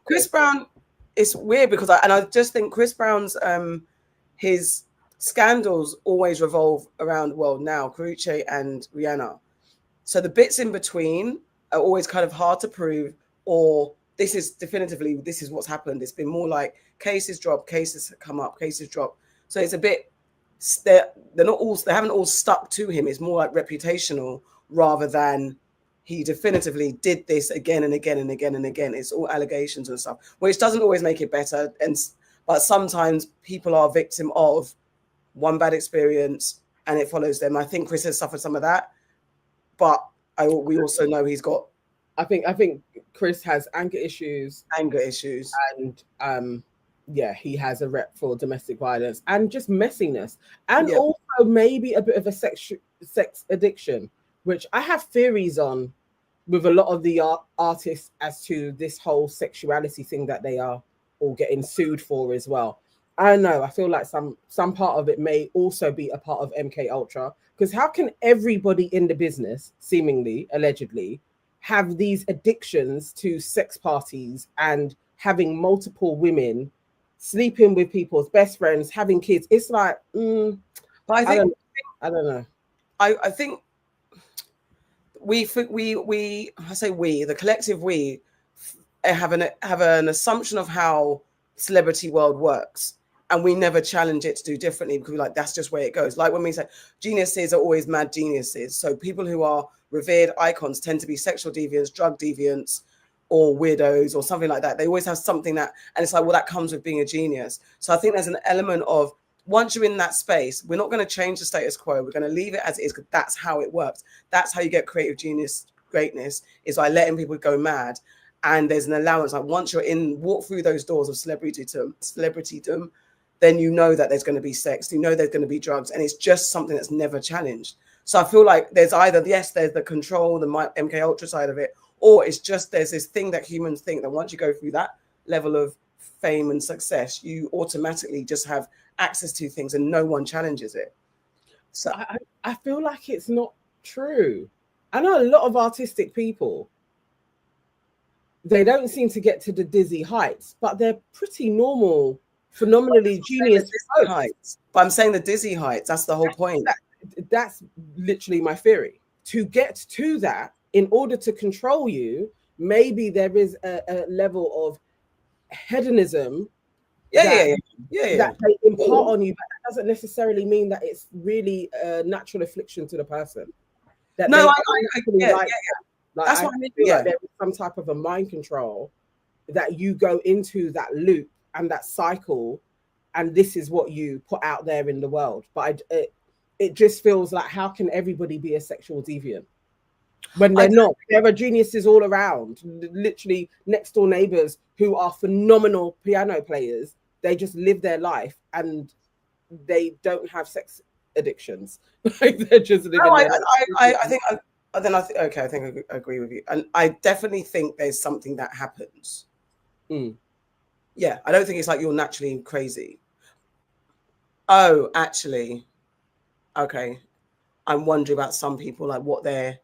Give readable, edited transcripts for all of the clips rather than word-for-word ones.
Chris Brown, it's weird because I just think Chris Brown's his scandals always revolve around, well, now Karrueche and Rihanna. So the bits in between are always kind of hard to prove, or this is definitively, this is what's happened. It's been more like cases drop, cases come up, cases drop. So it's a bit, they're not all, they haven't all stuck to him. It's more like reputational rather than he definitively did this again and again and again and again. It's all allegations and stuff, which doesn't always make it better. But sometimes people are a victim of one bad experience and it follows them. I think Chris has suffered some of that, but we also know he's got. I think Chris has anger issues, and yeah, he has a rep for domestic violence and just messiness, and also maybe a bit of a sex addiction, which I have theories on with a lot of the artists as to this whole sexuality thing that they are all getting sued for as well. I don't know. I feel like some part of it may also be a part of MK Ultra, because how can everybody in the business, seemingly, allegedly, have these addictions to sex parties and having multiple women, sleeping with people's best friends, having kids? It's like, but I don't know. I think the collective we have an assumption of how celebrity world works, and we never challenge it to do differently because we're like, that's just where it goes. Like when we say geniuses are always mad geniuses, so people who are revered icons tend to be sexual deviants, drug deviants, or weirdos or something like that. They always have something that, and it's like, well, that comes with being a genius. So I think there's an element of, once you're in that space, we're not going to change the status quo. We're going to leave it as it is, because that's how it works. That's how you get creative genius greatness, is by letting people go mad. And there's an allowance. Like once you're in, walk through those doors of celebritydom, then you know that there's going to be sex, you know there's going to be drugs, and it's just something that's never challenged. So I feel like there's either, yes, there's the control, the MK Ultra side of it, or it's just there's this thing that humans think that once you go through that level of fame and success, you automatically just have access to things and no one challenges it. So I feel like it's not true. I know a lot of artistic people, they don't seem to get to the dizzy heights, but they're pretty normal, phenomenally genius heights. But I'm saying the dizzy heights, that's the whole point. That's literally my theory. To get to that, in order to control you, maybe there is a level of hedonism that they impart on you, but that doesn't necessarily mean that it's really a natural affliction to the person. That no, that's what I mean. Like there is some type of a mind control that you go into that loop and that cycle, and this is what you put out there in the world. But it just feels like, how can everybody be a sexual deviant when they're not? There are geniuses all around, literally next door neighbors who are phenomenal piano players. They just live their life and they don't have sex addictions. They're just living their life. I think I agree with you, and I definitely think there's something that happens. Yeah, I don't think it's like you're naturally crazy. Oh, actually, okay. I'm wondering about some people, like what their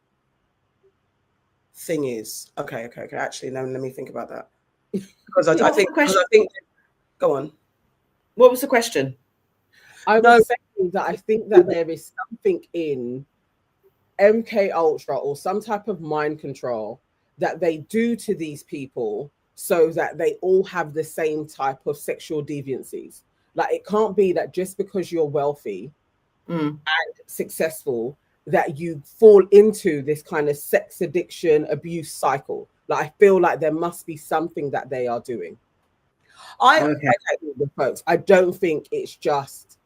thing is. Okay. Actually, no, let me think about that. Because I think. Go on. What was the question? I was saying that I think that there is something in MK Ultra or some type of mind control that they do to these people so that they all have the same type of sexual deviancies. Like it can't be that just because you're wealthy and successful that you fall into this kind of sex addiction abuse cycle. Like I feel like there must be something that they are doing. I don't think it's just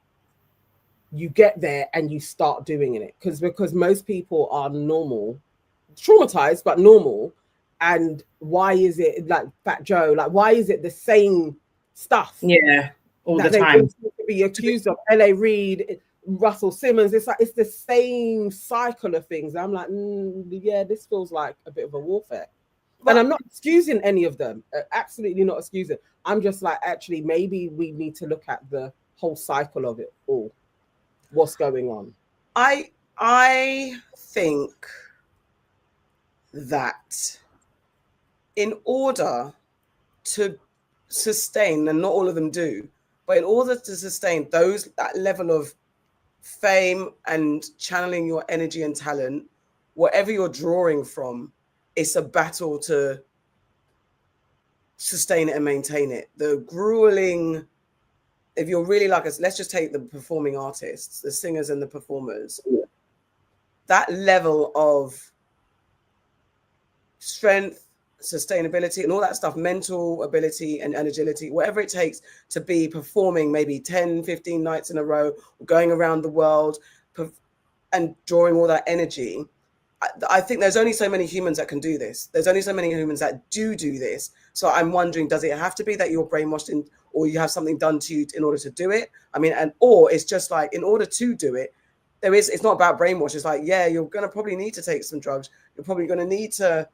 you get there and you start doing it, because most people are normal, traumatized but normal. And why is it like Fat Joe? Like why is it the same stuff? Yeah, all the time. To be accused of L.A. Reid, Russell Simmons. It's like it's the same cycle of things. I'm like, yeah, this feels like a bit of a warfare. And I'm not excusing any of them. Absolutely not excusing. I'm just like, actually, maybe we need to look at the whole cycle of it all. What's going on? I think that in order to sustain, and not all of them do, but in order to sustain that level of fame and channeling your energy and talent, whatever you're drawing from, it's a battle to sustain it and maintain it. The grueling, if you're really like us, let's just take the performing artists, the singers and the performers, that level of strength, sustainability, and all that stuff, mental ability and agility, whatever it takes to be performing maybe 10, 15 nights in a row, going around the world and drawing all that energy. I think there's only so many humans that can do this. There's only so many humans that do this. So I'm wondering, does it have to be that you're brainwashed in, or you have something done to you in order to do it? I mean, or it's just like, in order to do it, it's not about brainwash. It's like, yeah, you're going to probably need to take some drugs. You're probably going to need to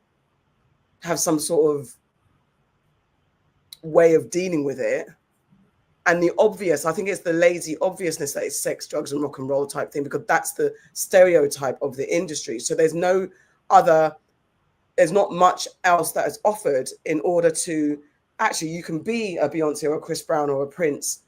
have some sort of way of dealing with it. And the obvious, I think it's the lazy obviousness that it's sex, drugs, and rock and roll type thing, because that's the stereotype of the industry. So there's not much else that is offered in order to actually, you can be a Beyonce or a Chris Brown or a Prince,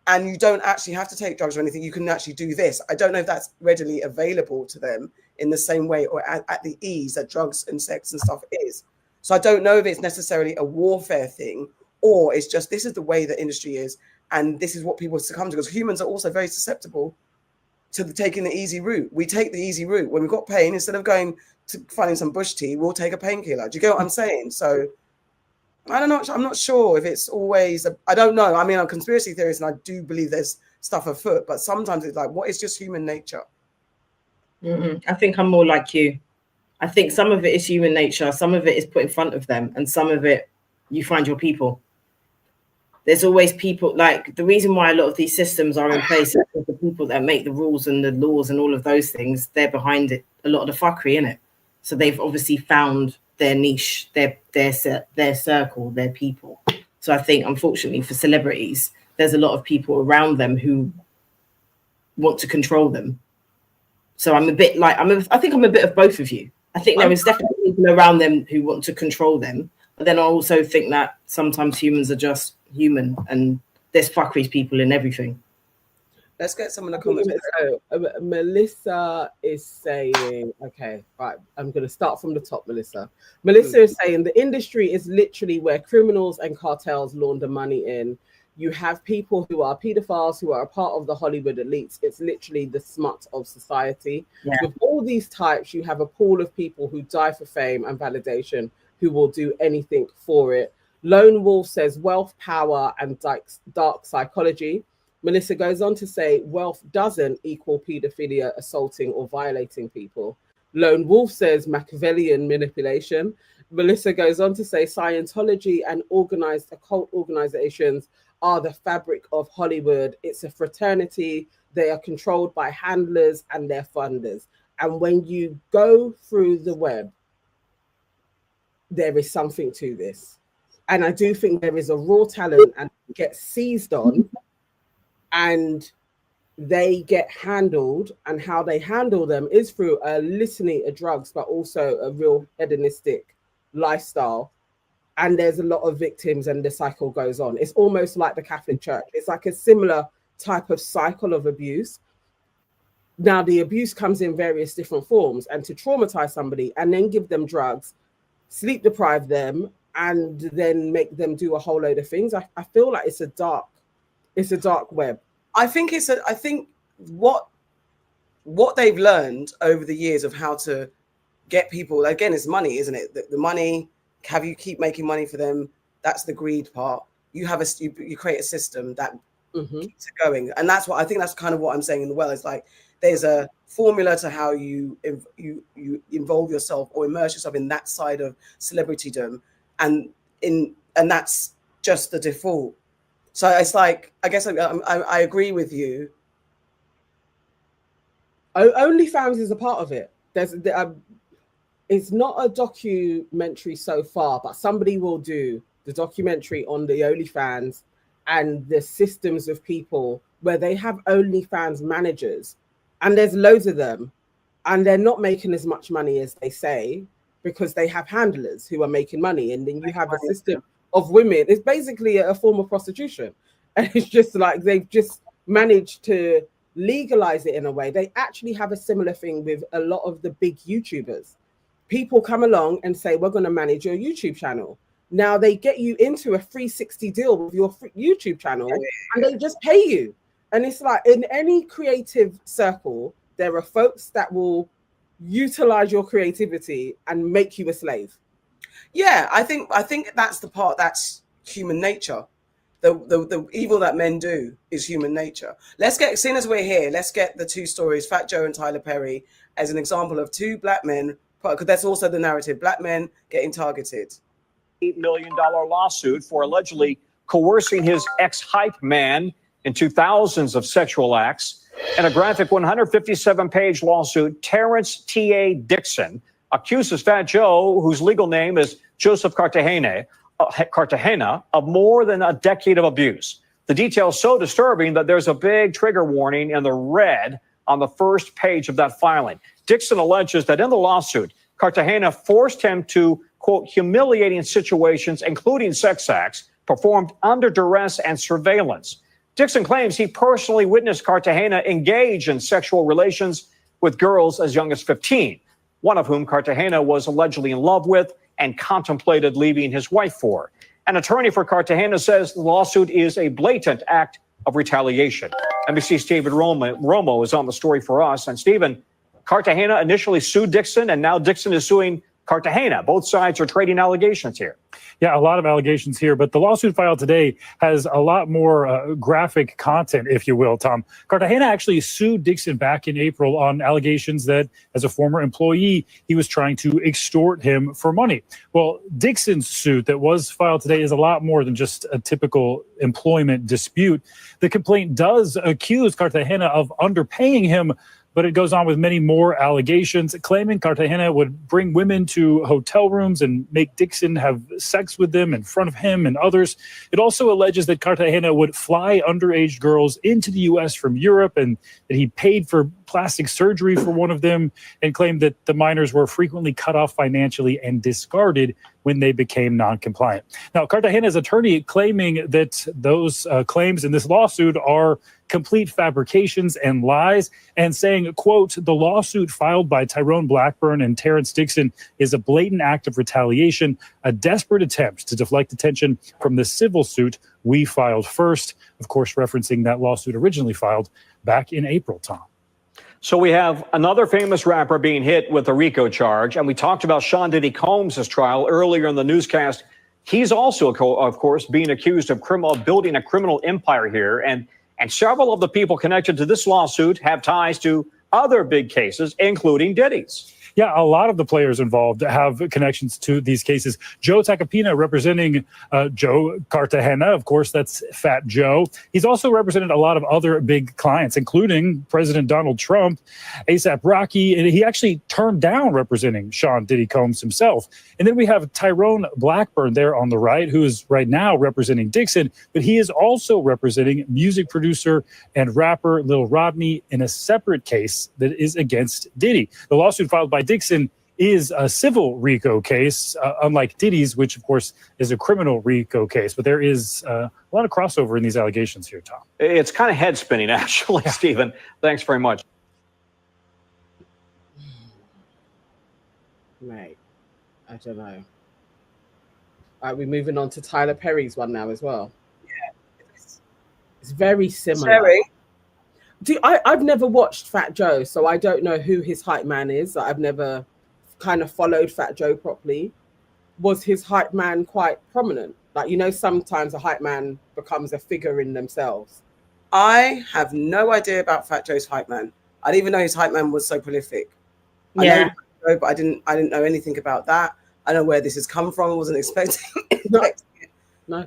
and you don't actually have to take drugs or anything. You can actually do this. I don't know if that's readily available to them in the same way, or at the ease that drugs and sex and stuff is. So I don't know if it's necessarily a warfare thing, or it's just, this is the way the industry is. And this is what people succumb to, because humans are also very susceptible to taking the easy route. We take the easy route. When we've got pain, instead of going to finding some bush tea, we'll take a painkiller. Do you get what I'm saying? So I don't know. I'm not sure if it's always, I don't know. I mean, I'm a conspiracy theorist and I do believe there's stuff afoot, but sometimes it's like, what is just human nature? I think I'm more like you. I think some of it is human nature. Some of it is put in front of them. And some of it, you find your people. There's always people, like, the reason why a lot of these systems are in place is the people that make the rules and the laws and all of those things, they're behind it, a lot of the fuckery in it. So they've obviously found their niche, their circle, their people. So I think, unfortunately, for celebrities, there's a lot of people around them who want to control them. So I'm a bit like, I think I'm a bit of both of you. I think there is definitely people around them who want to control them. But then I also think that sometimes humans are just human, and there's fuckery people in everything. Let's get some of the comments. So, Melissa is saying, okay, right, I'm going to start from the top, Melissa. Melissa is saying the industry is literally where criminals and cartels launder money in. You have people who are pedophiles, who are a part of the Hollywood elites. It's literally the smut of society. Yeah. With all these types, you have a pool of people who die for fame and validation, who will do anything for it. Lone Wolf says wealth, power, and dark psychology. Melissa goes on to say wealth doesn't equal pedophilia, assaulting or violating people. Lone Wolf says Machiavellian manipulation. Melissa goes on to say Scientology and organized occult organizations are the fabric of Hollywood. It's a fraternity. They are controlled by handlers and their funders. And when you go through the web, there is something to this. And I do think there is a raw talent and get seized on, and they get handled, and how they handle them is through a litany of drugs, but also a real hedonistic lifestyle. And there's a lot of victims, and the cycle goes on. It's almost like the Catholic Church. It's like a similar type of cycle of abuse. Now, the abuse comes in various different forms, and to traumatize somebody and then give them drugs, sleep deprive them, and then make them do a whole load of things. I feel like it's a dark web. I think what they've learned over the years of how to get people, again, it's money, isn't it? The money, have you keep making money for them? That's the greed part. You create a system that keeps it going, and that's what I think. That's kind of what I'm saying in the well. It's like there's a formula to how you involve yourself or immerse yourself in that side of celebritydom, and that's just the default. So it's like, I guess I agree with you. OnlyFans is a part of it. It's not a documentary so far, but somebody will do the documentary on the OnlyFans and the systems of people where they have OnlyFans managers, and there's loads of them, and they're not making as much money as they say because they have handlers who are making money, and then you have a system of women. It's basically a form of prostitution. And it's just like they've just managed to legalize it in a way. They actually have a similar thing with a lot of the big YouTubers. People come along and say, we're going to manage your YouTube channel. Now they get you into a 360 deal with your YouTube channel and they just pay you. And it's like in any creative circle, there are folks that will utilize your creativity and make you a slave. Yeah, I think that's the part that's human nature. The evil that men do is human nature. Seeing as we're here, let's get the two stories, Fat Joe and Tyler Perry, as an example of two black men, because that's also the narrative, black men getting targeted. $8 million lawsuit for allegedly coercing his ex-hype man into thousands of sexual acts. In a graphic 157-page lawsuit, Terrence T.A. Dixon accuses Fat Joe, whose legal name is Joseph Cartagena, of more than a decade of abuse. The details so disturbing that there's a big trigger warning in the red on the first page of that filing. Dixon alleges that in the lawsuit, Cartagena forced him to, quote, humiliating situations, including sex acts, performed under duress and surveillance. Dixon claims he personally witnessed Cartagena engage in sexual relations with girls as young as 15, one of whom Cartagena was allegedly in love with and contemplated leaving his wife for. An attorney for Cartagena says the lawsuit is a blatant act of retaliation. NBC's David Romo is on the story for us. And Stephen, Cartagena initially sued Dixon, and now Dixon is suing Cartagena. Both sides are trading allegations here. Yeah, a lot of allegations here, but the lawsuit filed today has a lot more graphic content, if you will, Tom. Cartagena actually sued Dixon back in April on allegations that, as a former employee, he was trying to extort him for money. Well, Dixon's suit that was filed today is a lot more than just a typical employment dispute. The complaint does accuse Cartagena of underpaying him, but it goes on with many more allegations, claiming Cartagena would bring women to hotel rooms and make Dixon have sex with them in front of him and others. It also alleges that Cartagena would fly underage girls into the U.S. from Europe and that he paid for plastic surgery for one of them, and claimed that the minors were frequently cut off financially and discarded when they became non-compliant. Now, Cartagena's attorney claiming that those claims in this lawsuit are complete fabrications and lies, and saying, quote, the lawsuit filed by Tyrone Blackburn and Terrence Dixon is a blatant act of retaliation, a desperate attempt to deflect attention from the civil suit we filed first, of course, referencing that lawsuit originally filed back in April, Tom. So we have another famous rapper being hit with a RICO charge, and we talked about Sean Diddy Combs' trial earlier in the newscast. He's also, of course, being accused of building a criminal empire here, and several of the people connected to this lawsuit have ties to other big cases, including Diddy's. Yeah, a lot of the players involved have connections to these cases. Joe Tacopina representing Joe Cartagena. Of course, that's Fat Joe. He's also represented a lot of other big clients, including President Donald Trump, A$AP Rocky, and he actually turned down representing Sean Diddy Combs himself. And then we have Tyrone Blackburn there on the right, who is right now representing Dixon, but he is also representing music producer and rapper Lil Rodney in a separate case that is against Diddy. The lawsuit filed by Dixon is a civil RICO case, unlike Diddy's, which, of course, is a criminal RICO case. But there is a lot of crossover in these allegations here, Tom. It's kind of head-spinning, actually, yeah. Stephen. Thanks very much. Mate, I don't know. All right, we're moving on to Tyler Perry's one now as well. Yeah. It's very similar. I've never watched Fat Joe, so I don't know who his hype man is. I've never kind of followed Fat Joe properly. Was his hype man quite prominent? Like, you know, sometimes a hype man becomes a figure in themselves. I have no idea about Fat Joe's hype man. I didn't even know his hype man was so prolific. Yeah. I know, but I didn't know anything about that. I don't know where this has come from. I wasn't expecting it. No.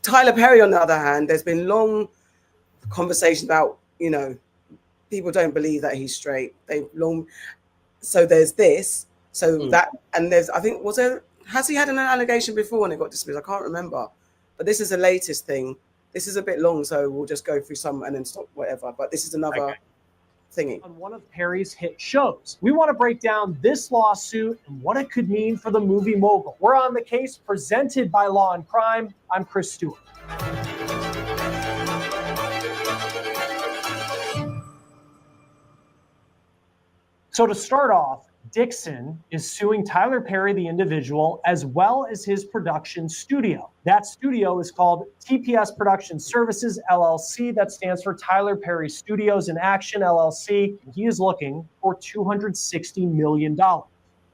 Tyler Perry, on the other hand, there's been long conversation about, you know, people don't believe that he's straight. So there's this. So that, and there's, I think, has he had an allegation before and it got dismissed? I can't remember. But this is the latest thing. This is a bit long, so we'll just go through some and then stop, whatever. But this is another thingy. On one of Perry's hit shows. We want to break down this lawsuit and what it could mean for the movie mogul. We're on the case presented by Law and Crime. I'm Chris Stewart. So to start off, Dixon is suing Tyler Perry, the individual, as well as his production studio. That studio is called TPS Production Services, LLC. That stands for Tyler Perry Studios in Action, LLC. He is looking for $260 million.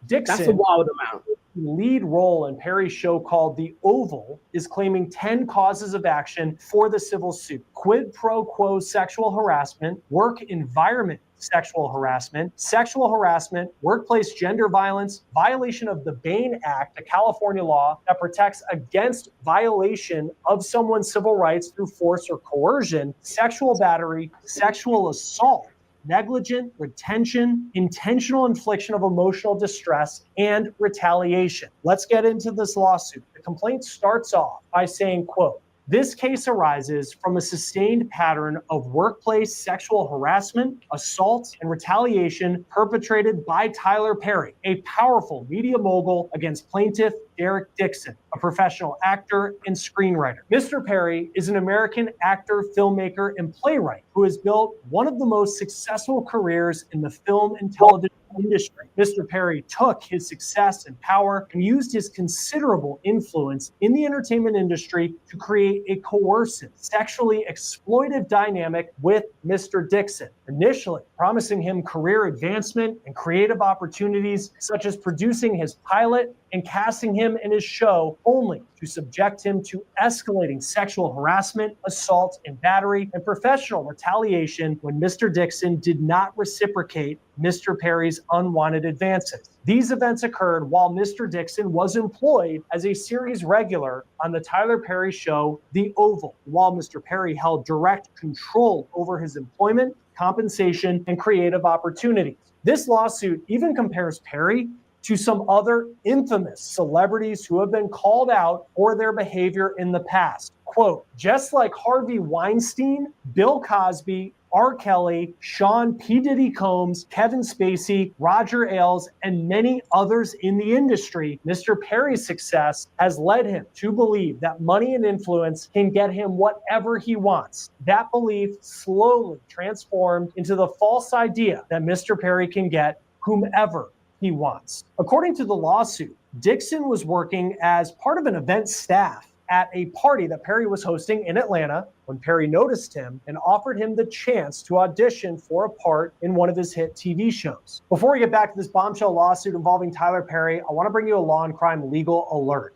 Dixon, That's a wild amount. lead role in Perry's show called The Oval, is claiming 10 causes of action for the civil suit. Quid pro quo sexual harassment, work environment sexual harassment, workplace gender violence, violation of the Bain Act, a California law that protects against violation of someone's civil rights through force or coercion, sexual battery, sexual assault, negligent retention, intentional infliction of emotional distress, and retaliation. Let's get into this lawsuit. The complaint starts off by saying, quote, "This case arises from a sustained pattern of workplace sexual harassment, assault, and retaliation perpetrated by Tyler Perry, a powerful media mogul, against plaintiff Derek Dixon, a professional actor and screenwriter. Mr. Perry is an American actor, filmmaker, and playwright who has built one of the most successful careers in the film and television industry. Mr. Perry took his success and power and used his considerable influence in the entertainment industry to create a coercive, sexually exploitive dynamic with Mr. Dixon, initially promising him career advancement and creative opportunities, such as producing his pilot and casting him in his show, only to subject him to escalating sexual harassment, assault, and battery, and professional retaliation when Mr. Dixon did not reciprocate Mr. Perry's unwanted advances. These events occurred while Mr. Dixon was employed as a series regular on the Tyler Perry show, The Oval, while Mr. Perry held direct control over his employment, compensation, and creative opportunities. This lawsuit even compares Perry to some other infamous celebrities who have been called out for their behavior in the past. Quote, "Just like Harvey Weinstein, Bill Cosby, R. Kelly, Sean P. Diddy Combs, Kevin Spacey, Roger Ailes, and many others in the industry, Mr. Perry's success has led him to believe that money and influence can get him whatever he wants. That belief slowly transformed into the false idea that Mr. Perry can get whomever he wants." According to the lawsuit, Dixon was working as part of an event staff at a party that Perry was hosting in Atlanta when Perry noticed him and offered him the chance to audition for a part in one of his hit TV shows. Before we get back to this bombshell lawsuit involving Tyler Perry, I want to bring you a law and crime legal alert.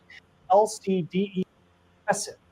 LCDE.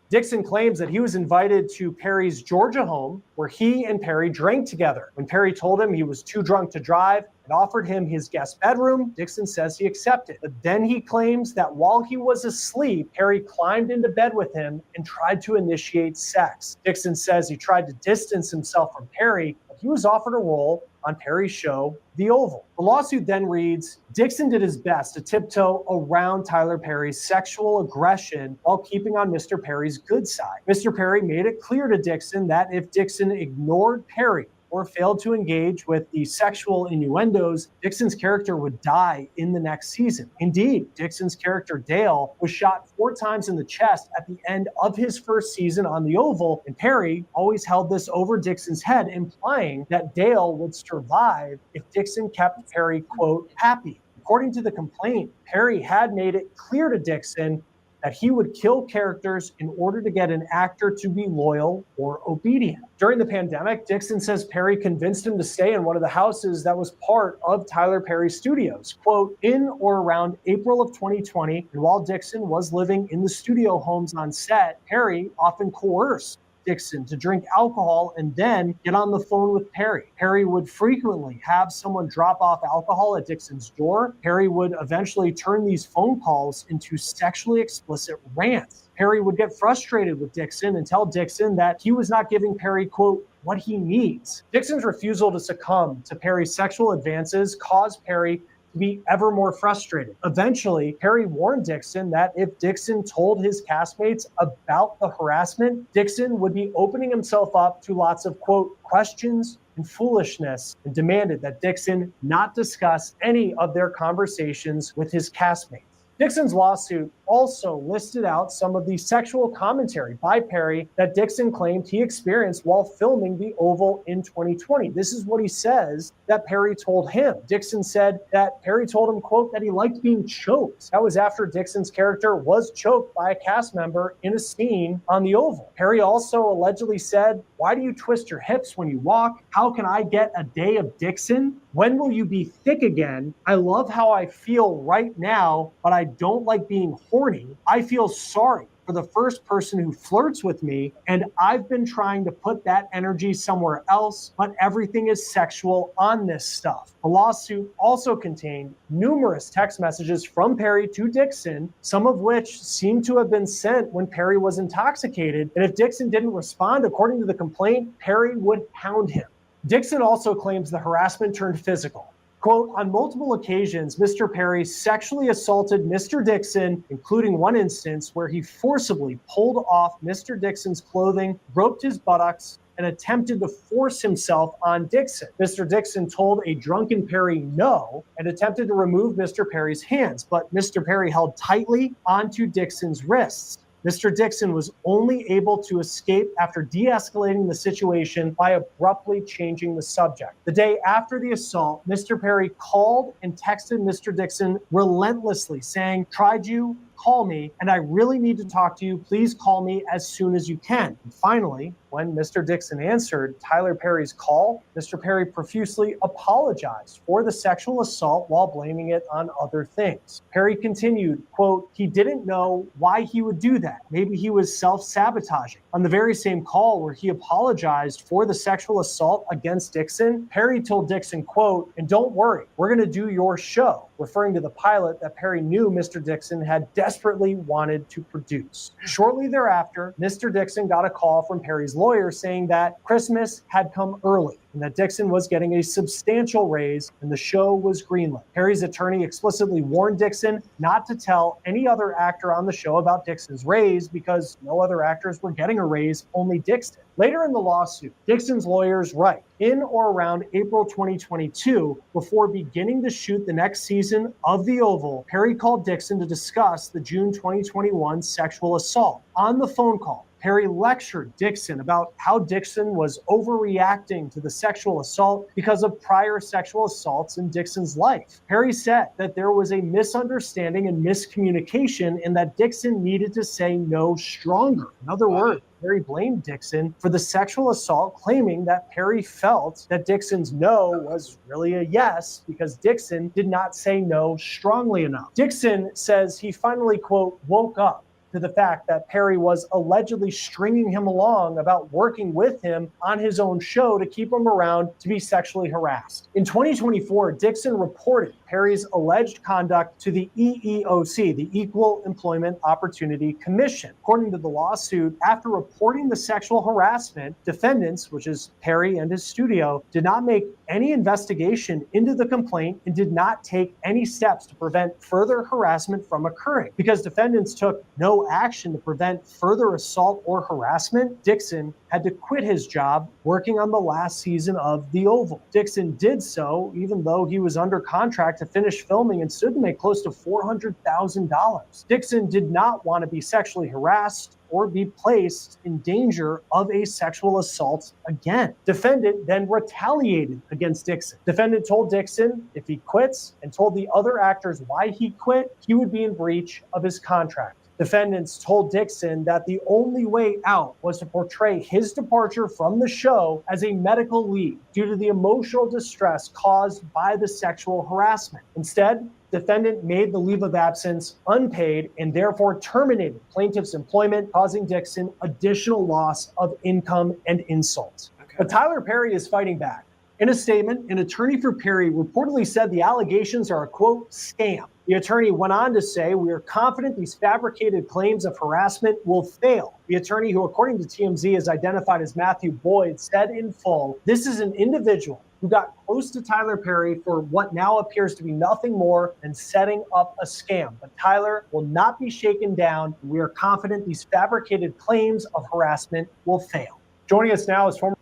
Dixon claims that he was invited to Perry's Georgia home where he and Perry drank together. When Perry told him he was too drunk to drive and offered him his guest bedroom, Dixon says he accepted. But then he claims that while he was asleep, Perry climbed into bed with him and tried to initiate sex. Dixon says he tried to distance himself from Perry, but he was offered a role on Perry's show, The Oval. The lawsuit then reads, Dixon did his best to tiptoe around Tyler Perry's sexual aggression while keeping on Mr. Perry's good side. Mr. Perry made it clear to Dixon that if Dixon ignored Perry or failed to engage with the sexual innuendos, Dixon's character would die in the next season. Indeed, Dixon's character Dale was shot 4 times in the chest at the end of his first season on The Oval, and Perry always held this over Dixon's head, implying that Dale would survive if Dixon kept Perry, quote, happy. According to the complaint, Perry had made it clear to Dixon that he would kill characters in order to get an actor to be loyal or obedient. During the pandemic, Dixon says Perry convinced him to stay in one of the houses that was part of Tyler Perry's studios. Quote, in or around April of 2020, and while Dixon was living in the studio homes on set, Perry often coerced Dixon to drink alcohol and then get on the phone with Perry. Perry would frequently have someone drop off alcohol at Dixon's door. Perry would eventually turn these phone calls into sexually explicit rants. Perry would get frustrated with Dixon and tell Dixon that he was not giving Perry, quote, what he needs. Dixon's refusal to succumb to Perry's sexual advances caused Perry to be ever more frustrated. Eventually, Perry warned Dixon that if Dixon told his castmates about the harassment, Dixon would be opening himself up to lots of, quote, questions and and foolishness and demanded that Dixon not discuss any of their conversations with his castmates. Dixon's lawsuit also listed out some of the sexual commentary by Perry that Dixon claimed he experienced while filming the Oval in 2020. This is what he says that Perry told him. Dixon said that Perry told him, quote, that he liked being choked. That was after Dixon's character was choked by a cast member in a scene on the Oval. Perry also allegedly said, "Why do you twist your hips when you walk? How can I get a day of Dixon? When will you be thick again? I love how I feel right now, but I don't like being horny. I feel sorry for the first person who flirts with me, and I've been trying to put that energy somewhere else, but everything is sexual on this stuff." The lawsuit also contained numerous text messages from Perry to Dixon, some of which seem to have been sent when Perry was intoxicated, and if Dixon didn't respond according to the complaint, Perry would hound him. Dixon also claims the harassment turned physical. Quote, on multiple occasions, Mr. Perry sexually assaulted Mr. Dixon, including one instance where he forcibly pulled off Mr. Dixon's clothing, roped his buttocks, and attempted to force himself on Dixon. Mr. Dixon told a drunken Perry no and attempted to remove Mr. Perry's hands, but Mr. Perry held tightly onto Dixon's wrists. Mr. Dixon was only able to escape after de-escalating the situation by abruptly changing the subject. The day after the assault, Mr. Perry called and texted Mr. Dixon relentlessly, saying, "Tried you, call me, and I really need to talk to you. Please call me as soon as you can." And finally, when Mr. Dixon answered Tyler Perry's call, Mr. Perry profusely apologized for the sexual assault while blaming it on other things. Perry continued, quote, he didn't know why he would do that. Maybe he was self-sabotaging. On the very same call where he apologized for the sexual assault against Dixon, Perry told Dixon, quote, and don't worry, we're going to do your show, referring to the pilot that Perry knew Mr. Dixon had desperately wanted to produce. Shortly thereafter, Mr. Dixon got a call from Perry's lawyer saying that Christmas had come early and that Dixon was getting a substantial raise and the show was greenlit. Perry's attorney explicitly warned Dixon not to tell any other actor on the show about Dixon's raise because no other actors were getting a raise, only Dixon. Later in the lawsuit, Dixon's lawyers write, in or around April 2022, before beginning to shoot the next season of The Oval, Perry called Dixon to discuss the June 2021 sexual assault. On the phone call, Perry lectured Dixon about how Dixon was overreacting to the sexual assault because of prior sexual assaults in Dixon's life. Perry said that there was a misunderstanding and miscommunication and that Dixon needed to say no stronger. In other words, Perry blamed Dixon for the sexual assault, claiming that Perry felt that Dixon's no was really a yes because Dixon did not say no strongly enough. Dixon says he finally, quote, woke up to the fact that Perry was allegedly stringing him along about working with him on his own show to keep him around to be sexually harassed. In 2024, Dixon reported Perry's alleged conduct to the EEOC, the Equal Employment Opportunity Commission. According to the lawsuit, after reporting the sexual harassment, defendants, which is Perry and his studio, did not make any investigation into the complaint and did not take any steps to prevent further harassment from occurring. Because defendants took no action to prevent further assault or harassment, Dixon had to quit his job working on the last season of The Oval. Dixon did so even though he was under contract to finish filming and stood to make close to $400,000. Dixon did not want to be sexually harassed or be placed in danger of a sexual assault again. Defendant then retaliated against Dixon. Defendant told Dixon if he quits and told the other actors why he quit, he would be in breach of his contract. Defendants told Dixon that the only way out was to portray his departure from the show as a medical leave due to the emotional distress caused by the sexual harassment. Instead, defendant made the leave of absence unpaid and therefore terminated plaintiff's employment, causing Dixon additional loss of income and insult. Okay. But Tyler Perry is fighting back. In a statement, an attorney for Perry reportedly said the allegations are a, quote, scam. The attorney went on to say, we are confident these fabricated claims of harassment will fail. The attorney, who according to TMZ is identified as Matthew Boyd, said in full, this is an individual who got close to Tyler Perry for what now appears to be nothing more than setting up a scam. But Tyler will not be shaken down. We are confident these fabricated claims of harassment will fail. Joining us now is former...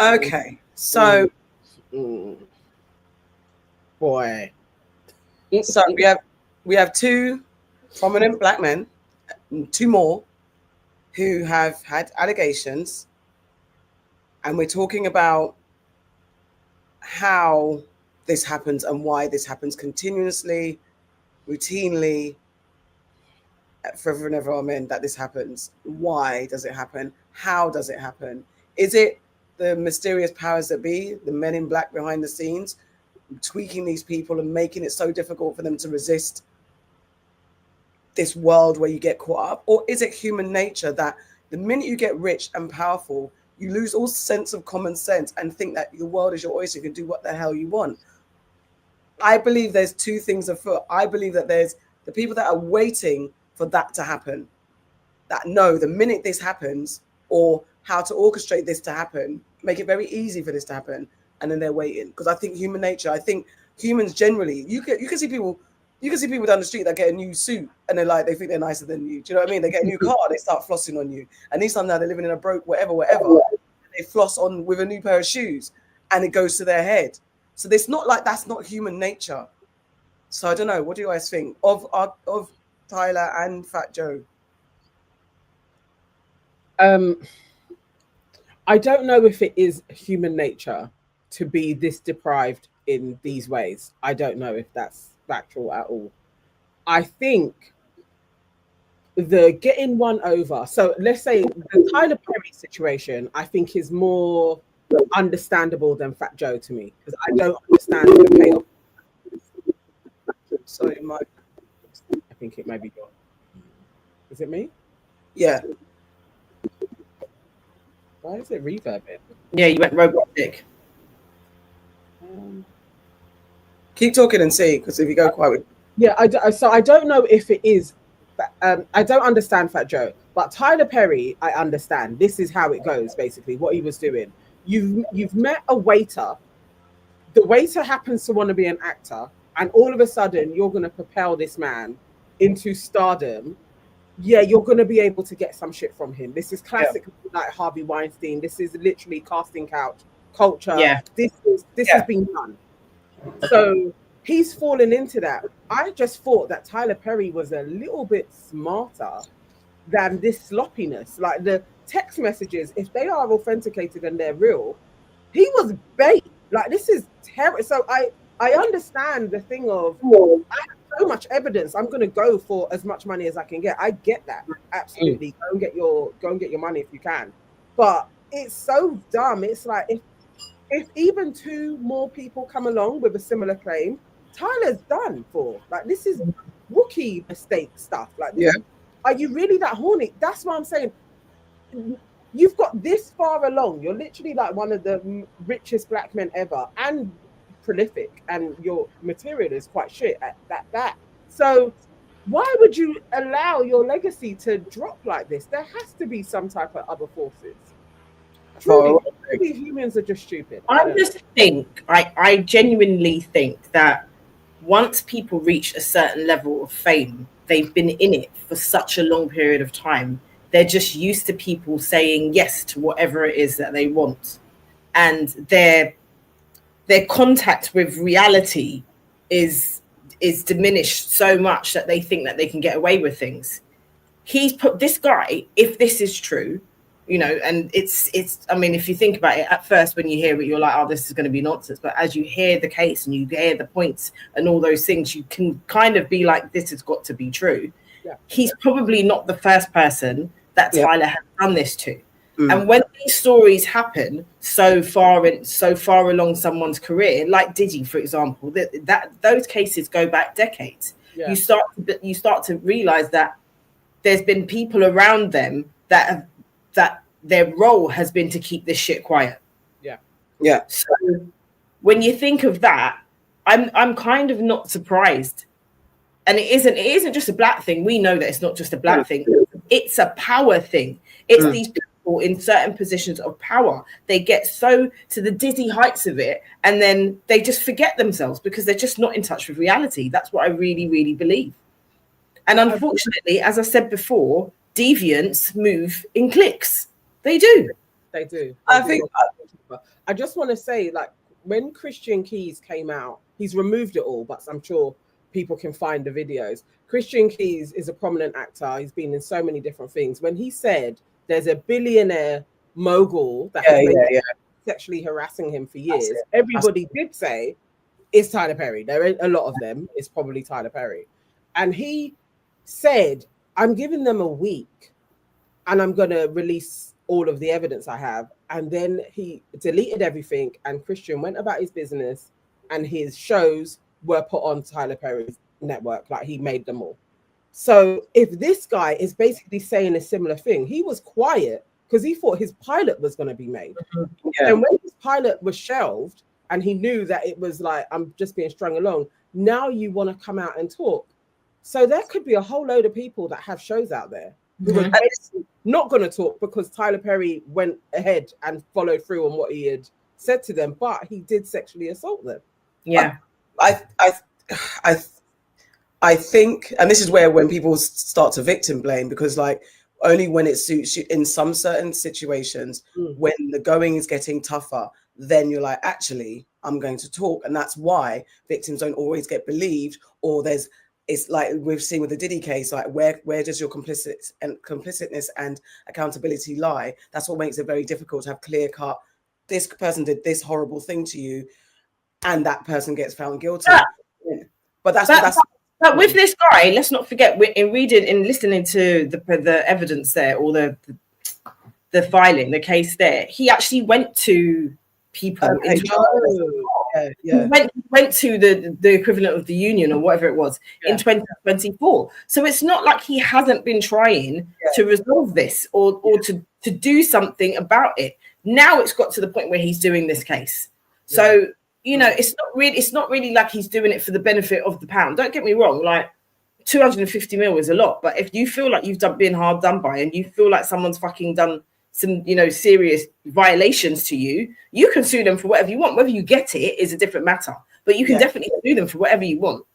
Okay. So, boy. So we have two prominent black men, two more, who have had allegations, and we're talking about how this happens and why this happens continuously, routinely, forever and ever, amen, that this happens. Why does it happen? How does it happen? Is it the mysterious powers that be, the men in black behind the scenes, tweaking these people and making it so difficult for them to resist this world where you get caught up? Or is it human nature that the minute you get rich and powerful, you lose all sense of common sense and think that the world is your oyster, you can do what the hell you want? I believe there's two things afoot. I believe that there's the people that are waiting for that to happen, that know the minute this happens, or how to orchestrate this to happen, make it very easy for this to happen, and then they're waiting. Because I think human nature, I think humans generally, you can see people down the street that get a new suit and they're like, they think they're nicer than you. Do you know what I mean? They get a new car, they start flossing on you. And these times now they're living in a broke whatever. They floss on with a new pair of shoes and it goes to their head. So it's not like that's not human nature. So I don't know. What do you guys think of Tyler and Fat Joe? I don't know if it is human nature to be this deprived in these ways. I don't know if that's factual at all. I think the getting one over. So let's say the Tyler Perry situation, I think is more understandable than Fat Joe to me, because I don't understand the payoff. Sorry, Mike. I think it may be gone. Is it me? Yeah. Why is it reverbing? Yeah, you went robotic. Keep talking and see, because if you go quiet. Yeah, so I don't know if it is. I don't understand Fat Joe, but Tyler Perry, I understand. This is how it goes, basically, what he was doing. You've met a waiter. The waiter happens to want to be an actor, and all of a sudden, you're going to propel this man into stardom. Yeah, you're going to be able to get some shit from him. This is classic, like Harvey Weinstein. This is literally casting couch culture. Yeah. This has been done. So he's fallen into that. I just thought that Tyler Perry was a little bit smarter than this sloppiness. Like the text messages, if they are authenticated and they're real, he was bait. Like this is terrible. So I understand the thing of I have so much evidence. I'm going to go for as much money as I can get. I get that, absolutely. Go and get your money if you can. But it's so dumb. It's like if even two more people come along with a similar claim, Tyler's done for. Like this is rookie mistake stuff. Like, are you really that horny? That's what I'm saying. You've got this far along. You're literally like one of the richest black men ever, and prolific, and your material is quite shit at that. So why would you allow your legacy to drop like this? There has to be some type of other forces. Truly, humans are just stupid. I genuinely think that once people reach a certain level of fame, they've been in it for such a long period of time. They're just used to people saying yes to whatever it is that they want. And their contact with reality is diminished so much that they think that they can get away with things. He's put this guy, if this is true, you know, and it's I mean, if you think about it, at first when you hear it, you're like, oh, this is going to be nonsense. But as you hear the case and you hear the points and all those things, you can kind of be like, this has got to be true. Yeah. He's probably not the first person that Tyler has done this to. And when these stories happen so far along someone's career, like Diddy, for example, that those cases go back decades. Yeah. You start to realize that there's been people around them that their role has been to keep this shit quiet. Yeah. So when you think of that, I'm kind of not surprised. And it isn't just a black thing. We know that it's not just a black thing. It's a power thing. It's these people in certain positions of power. They get so to the dizzy heights of it, and then they just forget themselves because they're just not in touch with reality. That's what I really, really believe. And unfortunately, as I said before, deviants move in cliques. They do. They do. I think I just want to say, like, when Christian Keys came out, he's removed it all, but I'm sure people can find the videos. Christian Keys is a prominent actor. He's been in so many different things. When he said there's a billionaire mogul that has been sexually harassing him for years, everybody did say it's Tyler Perry. There are a lot of them. It's probably Tyler Perry. And he said, I'm giving them a week and I'm going to release all of the evidence I have. And then he deleted everything, and Christian went about his business, and his shows were put on Tyler Perry's network. Like, he made them all. So if this guy is basically saying a similar thing, he was quiet because he thought his pilot was going to be made. And when his pilot was shelved and he knew that it was like, I'm just being strung along, now you want to come out and talk. So there could be a whole load of people that have shows out there who are not going to talk because Tyler Perry went ahead and followed through on what he had said to them, but he did sexually assault them. Yeah. I think, and this is where when people start to victim blame, because like only when it suits you in some certain situations, when the going is getting tougher, then you're like, actually, I'm going to talk. And that's why victims don't always get believed, or it's like we've seen with the Diddy case, like where does your complicitness and accountability lie? That's what makes it very difficult to have clear cut. This person did this horrible thing to you, and that person gets found guilty. But but with this guy, let's not forget, in reading and listening to the evidence there, or the filing, the case there, he actually went to people. He went to the equivalent of the union or whatever it was in 2024. So it's not like he hasn't been trying to resolve this or to do something about it. Now it's got to the point where he's doing this case. So you know, it's not really like he's doing it for the benefit of the pound. Don't get me wrong, like 250 mil is a lot, but if you feel like you've been hard done by, and you feel like someone's fucking done some, you know, serious violations to you, you can sue them for whatever you want. Whether you get it is a different matter, but you can definitely sue them for whatever you want.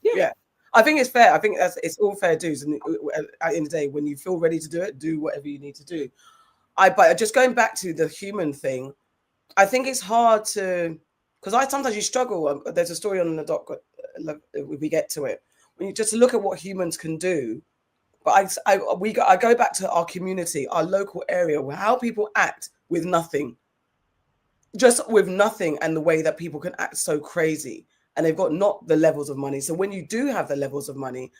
Yeah. I think it's fair. I think it's all fair dues. And at the end of the day, when you feel ready to do it, do whatever you need to do. But just going back to the human thing, I think it's hard to, because sometimes you struggle. There's a story on the doc, we get to it, when you just look at what humans can do. But I go back to our community, our local area, how people act with nothing, just with nothing, and the way that people can act so crazy, and they've got not the levels of money. So when you do have the levels of money,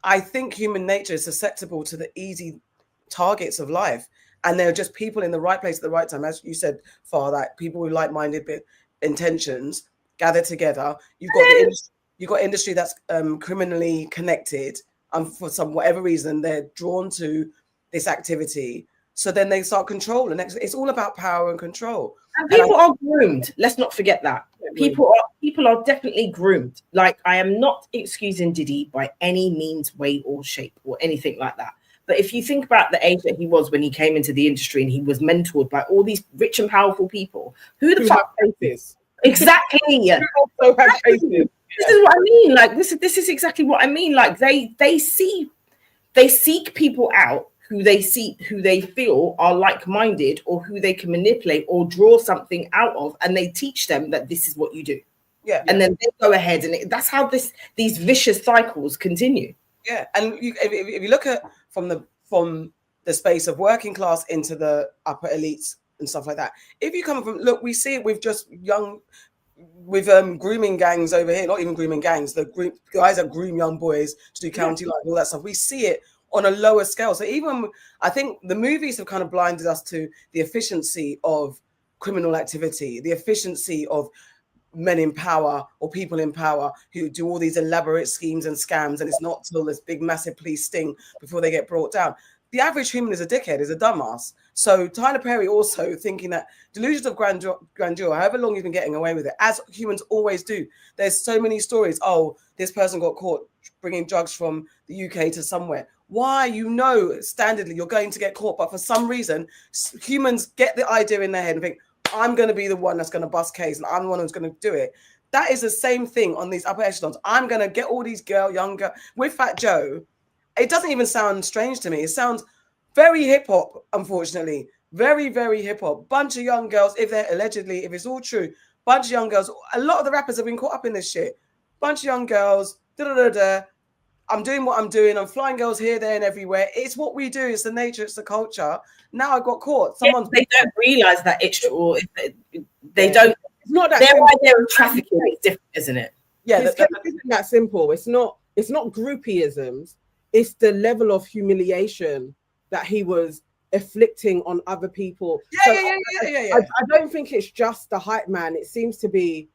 I think human nature is susceptible to the easy targets of life, and they're just people in the right place at the right time, as you said, Far, that people with like-minded intentions gather together. You've got industry that's criminally connected. For some whatever reason, they're drawn to this activity. So then they start control, and it's all about power and control. And people are groomed. Let's not forget that. People are definitely groomed. Like, I am not excusing Diddy by any means, way, or shape, or anything like that. But if you think about the age that he was when he came into the industry, and he was mentored by all these rich and powerful people, who the fuck is exactly? Also have faces. This is what I mean. Like, this is exactly what I mean. Like, they seek people out who they feel are like-minded, or who they can manipulate or draw something out of, and they teach them that this is what you do. And then they go ahead, and that's how these vicious cycles continue. And if you look at from the space of working class into the upper elites and stuff like that, if you come from, look, we see it with just with grooming gangs over here, not even grooming gangs, the guys that groom young boys to do county life, all that stuff. We see it on a lower scale. So even, I think the movies have kind of blinded us to the efficiency of criminal activity, the efficiency of men in power or people in power who do all these elaborate schemes and scams, and it's not till this big massive police sting before they get brought down. The average human is a dickhead, is a dumbass. So Tyler Perry also thinking that delusions of grandeur, however long you've been getting away with it, as humans always do. There's so many stories. Oh, this person got caught bringing drugs from the UK to somewhere. Why? You know, standardly you're going to get caught, but for some reason, humans get the idea in their head and think, I'm going to be the one that's going to bust case, and I'm the one who's going to do it. That is the same thing on these upper echelons. I'm going to get all these young girls. With Fat Joe, it doesn't even sound strange to me. It sounds very hip hop, unfortunately. Very, very hip hop. Bunch of young girls, if they're allegedly, if it's all true, bunch of young girls. A lot of the rappers have been caught up in this shit. Bunch of young girls. I'm doing what I'm doing. I'm flying girls here, there, and everywhere. It's what we do. It's the nature. It's the culture. Now I got caught. Someone's. They don't realize that it's true. They don't. It's not that. Their simple. idea of trafficking is different, isn't it? Yeah, His case isn't that simple. It's not groupieisms. It's the level of humiliation that he was inflicting on other people. Yeah. I don't think it's just the hype man. It seems to be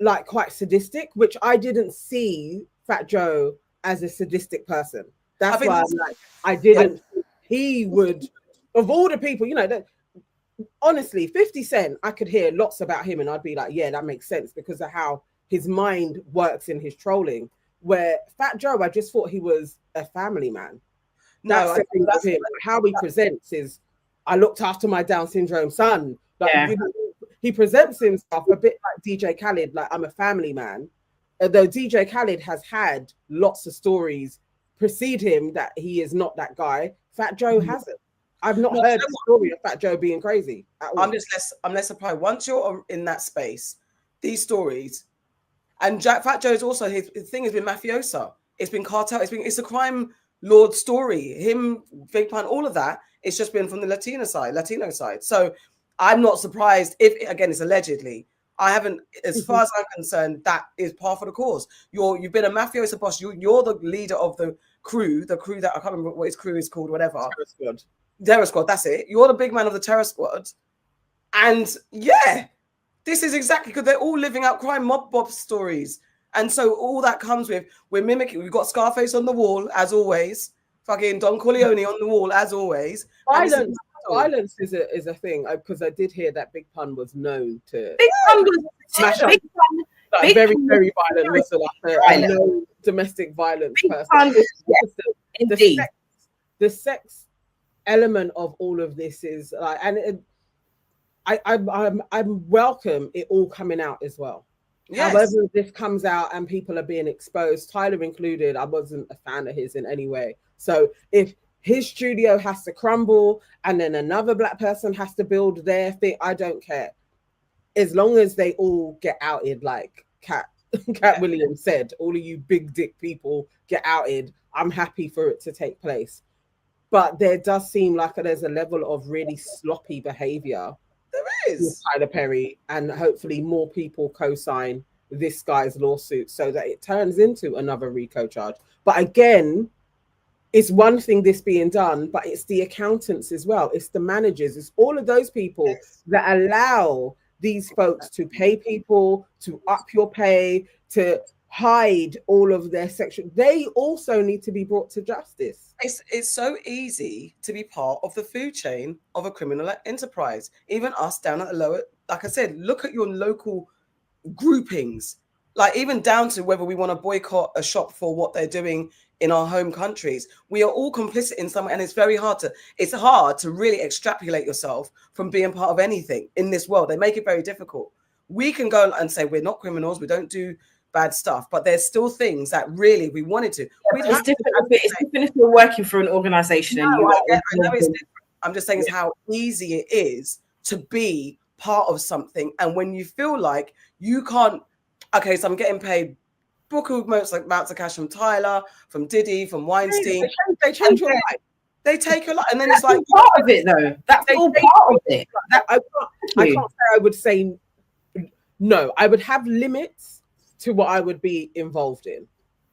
like quite sadistic, which I didn't see Fat Joe as a sadistic person. That's why I'm like, I didn't think he would, of all the people, you know, that honestly, 50 Cent, I could hear lots about him and I'd be like, yeah, that makes sense because of how his mind works in his trolling. Where Fat Joe, I just thought he was a family man. That's the thing with him. How he presents is, I looked after my Down syndrome son. Like, he presents himself a bit like DJ Khaled, like I'm a family man. Although DJ Khaled has had lots of stories precede him that he is not that guy. Fat Joe hasn't. I've not heard the story of Fat Joe being crazy at all. I'm less surprised. Once you're in that space, these stories, and Fat Joe's also his thing has been mafiosa. It's been cartel. It's a crime lord story. Him, Big Pun, all of that. It's just been from the Latino side. So I'm not surprised if, again, it's allegedly. I haven't, as far as I'm concerned, that is par for the course. You've been a mafiosa boss. You're the leader of the crew that I can't remember what his crew is called, whatever. Terror Squad, that's it. You're the big man of the Terror Squad. And yeah, this is exactly because they're all living out crime mob bob stories. And so all that comes with, we're mimicking, we've got Scarface on the wall, as always. Fucking Don Corleone on the wall, as always. Violence is a thing, because I did hear that Big Pun was known to Big Pun was very, very violent. Was like a known domestic violence person. Indeed. The sex element of all of this is like, and I'm welcome it all coming out as well. Yes. However, this comes out and people are being exposed, Tyler included. I wasn't a fan of his in any way. So if his studio has to crumble and then another black person has to build their thing, I don't care. As long as they all get outed, like Cat Williams said, all of you big dick people get outed, I'm happy for it to take place. But there does seem like there's a level of really sloppy behavior. There is. Tyler Perry, and hopefully more people co-sign this guy's lawsuit so that it turns into another RICO charge. But again, it's one thing this being done, but it's the accountants as well. It's the managers. It's all of those people that allow these folks to pay people, to up your pay, to hide all of their sexual. They also need to be brought to justice. It's so easy to be part of the food chain of a criminal enterprise. Even us down at the lower, like I said, look at your local groupings, like even down to whether we want to boycott a shop for what they're doing in our home countries. We are all complicit in some way, and it's hard to really extrapolate yourself from being part of anything in this world. They make it very difficult. We can go and say we're not criminals, we don't do bad stuff, but there's still things that really we wanted to. It's different if you're working for an organization. I know it's different. I'm just saying it's how easy it is to be part of something, and when you feel like you can't. Okay, so I'm getting paid bookable amounts of cash from Tyler, from Diddy, from Weinstein. They change your life. They take a lot, and then it's like part of it, though. That's all part of it. I can't say I would say no. I would have limits to what I would be involved in,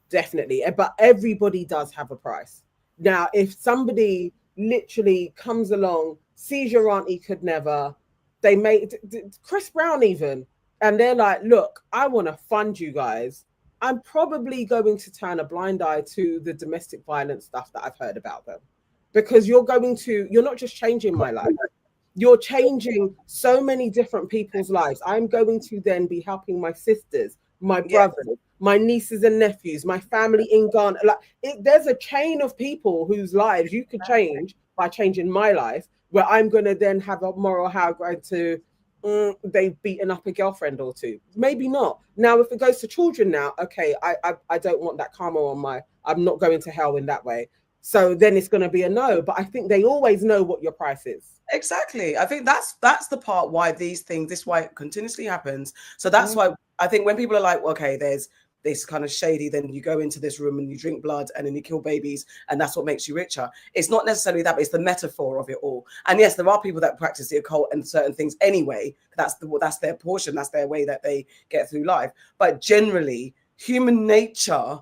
definitely. But everybody does have a price. Now, if somebody literally comes along, sees your auntie could never, they made Chris Brown even, and they're like, look, I want to fund you guys. I'm probably going to turn a blind eye to the domestic violence stuff that I've heard about them, because you're not just changing my life, you're changing so many different people's lives. I'm going to then be helping my sisters, my brothers, my nieces and nephews, my family in Ghana. There's a chain of people whose lives you could change by changing my life, where I'm going to then have a moral high ground to they've beaten up a girlfriend or two. Maybe not. Now, if it goes to children now, okay, I don't want that karma on I'm not going to hell in that way. So then it's going to be a no. But I think they always know what your price is. Exactly. I think that's the part why these things, this why it continuously happens. So that's why I think when people are like, okay, there's this kind of shady, then you go into this room and you drink blood and then you kill babies and that's what makes you richer. It's not necessarily that, but it's the metaphor of it all. And yes, there are people that practice the occult and certain things anyway. That's their portion. That's their way that they get through life. But generally, human nature,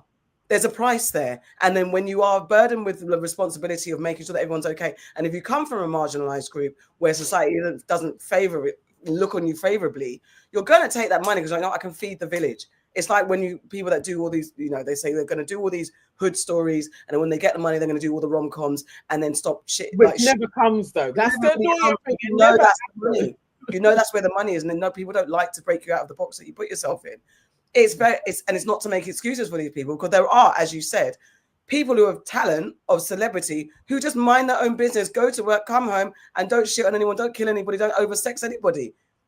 there's a price there. And then when you are burdened with the responsibility of making sure that everyone's okay, and if you come from a marginalized group where society doesn't favor it, look on you favorably, you're going to take that money because I know I can feed the village. It's like when people that do all these, they say they're going to do all these hood stories, and then when they get the money, they're going to do all the rom-coms and then stop shit. Which never comes though. That's the annoying thing. That's the money. That's where the money is, and then people don't like to break you out of the box that you put yourself in. It's not to make excuses for these people, because there are, as you said, people who have talent of celebrity who just mind their own business, go to work, come home, and don't shit on anyone, don't kill anybody, don't oversex anybody.